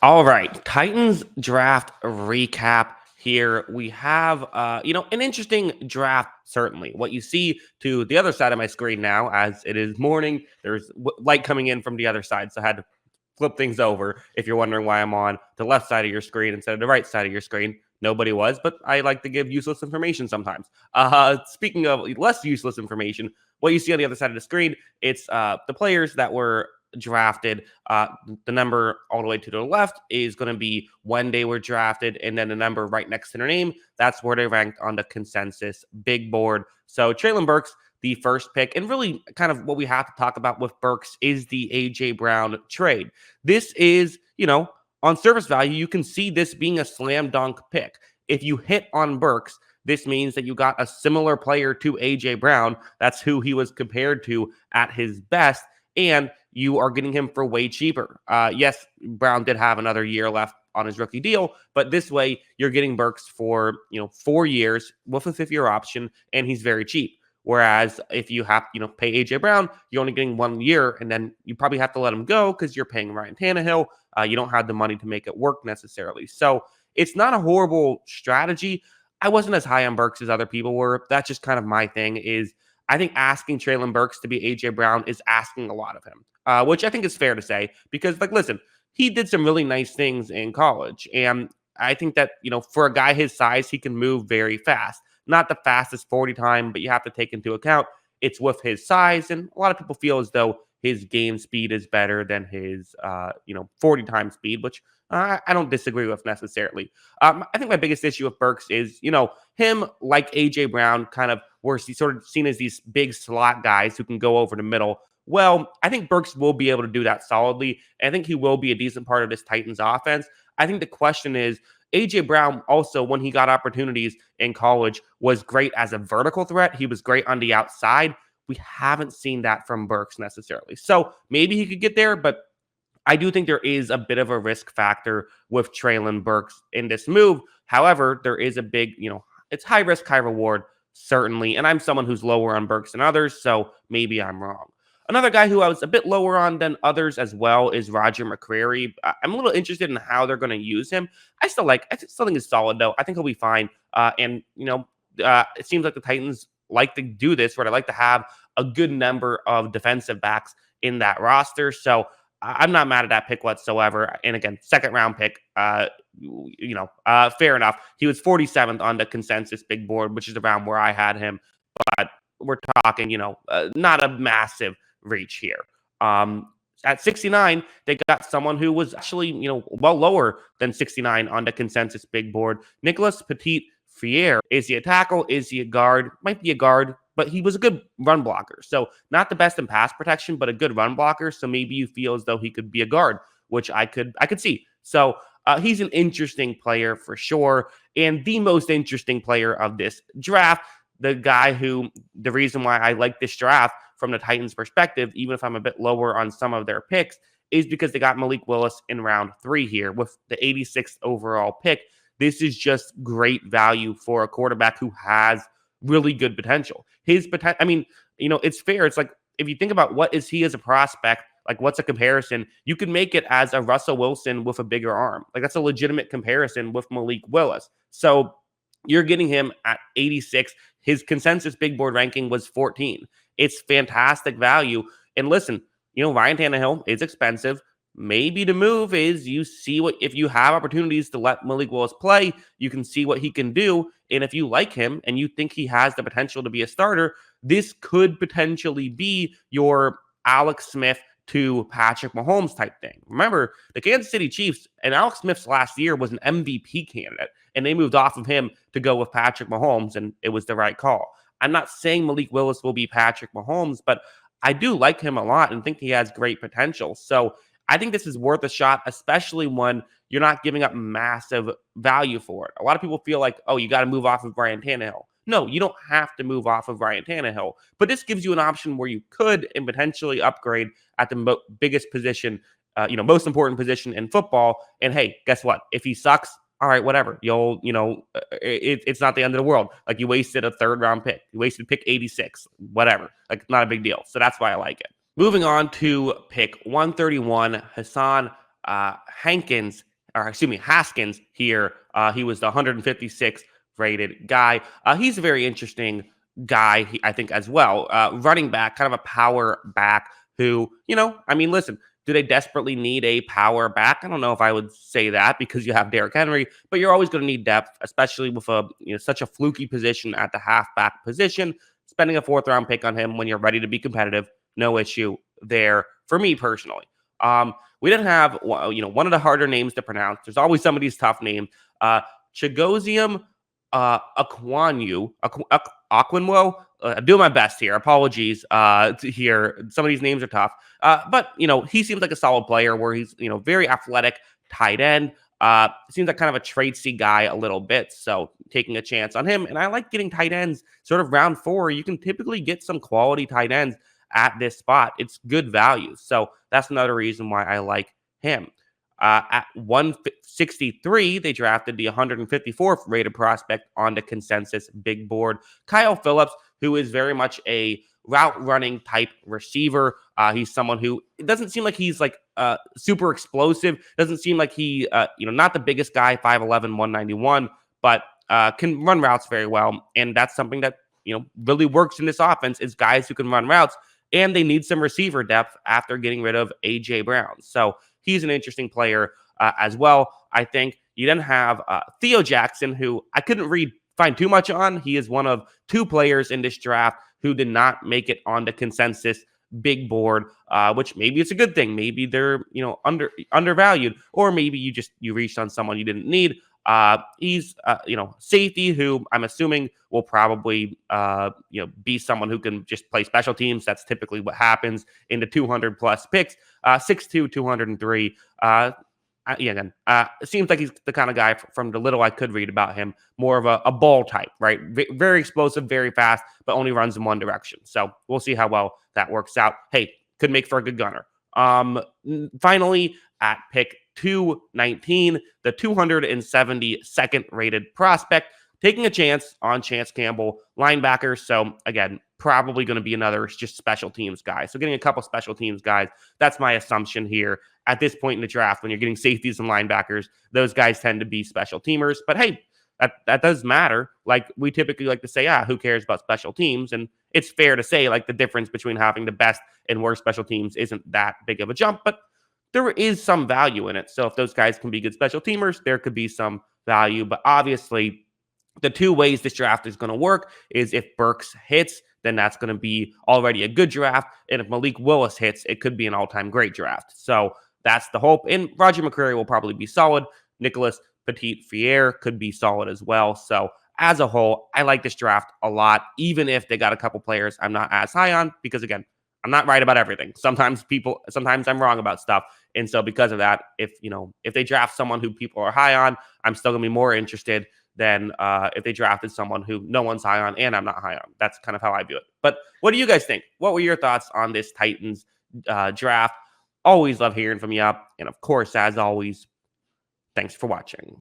All right, Titans draft recap here. We have, an interesting draft, certainly. What you see to the other side of my screen now, as it is morning, there's light coming in from the other side. So I had to flip things over if you're wondering why I'm on the left side of your screen instead of the right side of your screen. Nobody was, but I like to give useless information sometimes. Speaking of less useless information, what you see on the other side of the screen, it's the players that were drafted. The number all the way to the left is going to be when they were drafted, and then the number right next to their name, that's where they ranked on the consensus big board. So Treylon Burks, the first pick, and really kind of what we have to talk about with Burks is the AJ Brown trade. This is, on surface value, you can see this being a slam dunk pick. If you hit on Burks, this means that you got a similar player to AJ Brown. That's who he was compared to at his best. And you are getting him for way cheaper. Yes, Brown did have another year left on his rookie deal, but this way you're getting Burks for 4 years with a fifth-year option, and he's very cheap. Whereas if you have pay AJ Brown, you're only getting 1 year, and then you probably have to let him go because you're paying Ryan Tannehill. You don't have the money to make it work necessarily. So it's not a horrible strategy. I wasn't as high on Burks as other people were. That's just kind of my thing. Is I think asking Treylon Burks to be AJ Brown is asking a lot of him, which I think is fair to say because, listen, he did some really nice things in college. And I think that, for a guy his size, he can move very fast. Not the fastest 40 time, but you have to take into account it's with his size. And a lot of people feel as though his game speed is better than his, 40 time speed, which I don't disagree with necessarily. I think my biggest issue with Burks is, him like AJ Brown kind of were sort of seen as these big slot guys who can go over the middle. Well, I think Burks will be able to do that solidly. And I think he will be a decent part of this Titans offense. I think the question is, AJ Brown also, when he got opportunities in college, was great as a vertical threat. He was great on the outside. We haven't seen that from Burks necessarily. So maybe he could get there, but I do think there is a bit of a risk factor with Treylon Burks in this move. However, there is a big, it's high risk, high reward, certainly. And I'm someone who's lower on Burks than others, so maybe I'm wrong. Another guy who I was a bit lower on than others as well is Roger McCreary. I'm a little interested in how they're going to use him. I still think he's solid though. I think he'll be fine. It seems like the Titans like to do this, where they like to have a good number of defensive backs in that roster. So I'm not mad at that pick whatsoever. And again, second round pick, fair enough. He was 47th on the consensus big board, which is around where I had him. But we're talking, not a massive reach here. At 69, they got someone who was actually, well lower than 69 on the consensus big board. Nicholas Petit-Frere. Is he a tackle? Is he a guard? Might be a guard, but he was a good run blocker. So not the best in pass protection, but a good run blocker. So maybe you feel as though he could be a guard, which I could see. So he's an interesting player for sure. And the most interesting player of this draft, the guy who, the reason why I like this draft from the Titans' perspective, even if I'm a bit lower on some of their picks, is because they got Malik Willis in round 3 here with the 86th overall pick. This is just great value for a quarterback who has really good potential. His potential, it's fair. It's like, if you think about what is he as a prospect, like what's a comparison, you can make it as a Russell Wilson with a bigger arm. Like that's a legitimate comparison with Malik Willis. So you're getting him at 86. His consensus big board ranking was 14. It's fantastic value. And listen, Ryan Tannehill is expensive. Maybe the move is you see if you have opportunities to let Malik Willis play, you can see what he can do. And if you like him and you think he has the potential to be a starter, this could potentially be your Alex Smith to Patrick Mahomes type thing. Remember, the Kansas City Chiefs and Alex Smith's last year was an MVP candidate, and they moved off of him to go with Patrick Mahomes, and it was the right call. I'm not saying Malik Willis will be Patrick Mahomes, but I do like him a lot and think he has great potential. So I think this is worth a shot, especially when you're not giving up massive value for it. A lot of people feel like, oh, you got to move off of Ryan Tannehill. No, you don't have to move off of Ryan Tannehill, but this gives you an option where you could and potentially upgrade at the biggest position, most important position in football. And hey, guess what? If he sucks, all right, whatever. It's not the end of the world. Like you wasted a third round pick. You wasted pick 86, whatever. Like not a big deal. So that's why I like it. Moving on to pick 131, Hassan Hankins or excuse me, Haskins here. He was the 156th rated guy. He's a very interesting guy, I think, as well. Running back, kind of a power back who, I mean, listen, do they desperately need a power back? I don't know if I would say that because you have Derrick Henry, but you're always going to need depth, especially with such a fluky position at the halfback position. Spending a fourth round pick on him when you're ready to be competitive, no issue there for me personally. We didn't have one of the harder names to pronounce. There's always some of these tough names. Chigoziem Aquinwo. I'm doing my best here. Apologies to hear some of these names are tough. But he seems like a solid player where he's very athletic, tight end. Seems like kind of a tradesy guy a little bit. So taking a chance on him. And I like getting tight ends sort of round 4. You can typically get some quality tight ends at this spot. It's good value. So that's another reason why I like him. At 163, they drafted the 154th rated prospect on the consensus big board, Kyle Phillips, who is very much a route running type receiver. He's someone who, it doesn't seem like he's like super explosive. Doesn't seem like he, not the biggest guy, 5'11", 191, but can run routes very well. And that's something that, really works in this offense is guys who can run routes, and they need some receiver depth after getting rid of A.J. Brown. So he's an interesting player as well. I think you then have Theo Jackson, who I couldn't find too much on. He is one of 2 players in this draft who did not make it on the consensus big board, which maybe it's a good thing. Maybe they're undervalued, or maybe you reached on someone you didn't need. He's safety who I'm assuming will probably be someone who can just play special teams. That's typically what happens in the 200 plus picks. 6'2", 203. Again, it seems like he's the kind of guy from the little I could read about him, more of a ball type, right? Very explosive, very fast, but only runs in one direction. So we'll see how well that works out. Hey, could make for a good gunner. Finally, at pick 219, the 272nd rated prospect, taking a chance on Chance Campbell, linebacker. So again, probably going to be another just special teams guy. So getting a couple special teams guys, that's my assumption here at this point in the draft. When you're getting safeties and linebackers, those guys tend to be special teamers. But hey, that does matter. Like we typically like to say, who cares about special teams? And it's fair to say like the difference between having the best and worst special teams isn't that big of a jump, but there is some value in it. So if those guys can be good special teamers, there could be some value. But obviously, the 2 ways this draft is going to work is if Burks hits, then that's going to be already a good draft. And if Malik Willis hits, it could be an all-time great draft. So that's the hope. And Roger McCreary will probably be solid. Nicholas Petit-Frere could be solid as well. So as a whole, I like this draft a lot, even if they got a couple players I'm not as high on, because again, I'm not right about everything. Sometimes I'm wrong about stuff. And so because of that, if they draft someone who people are high on, I'm still going to be more interested than if they drafted someone who no one's high on and I'm not high on. That's kind of how I view it. But what do you guys think? What were your thoughts on this Titans draft? Always love hearing from you. And of course, as always, thanks for watching.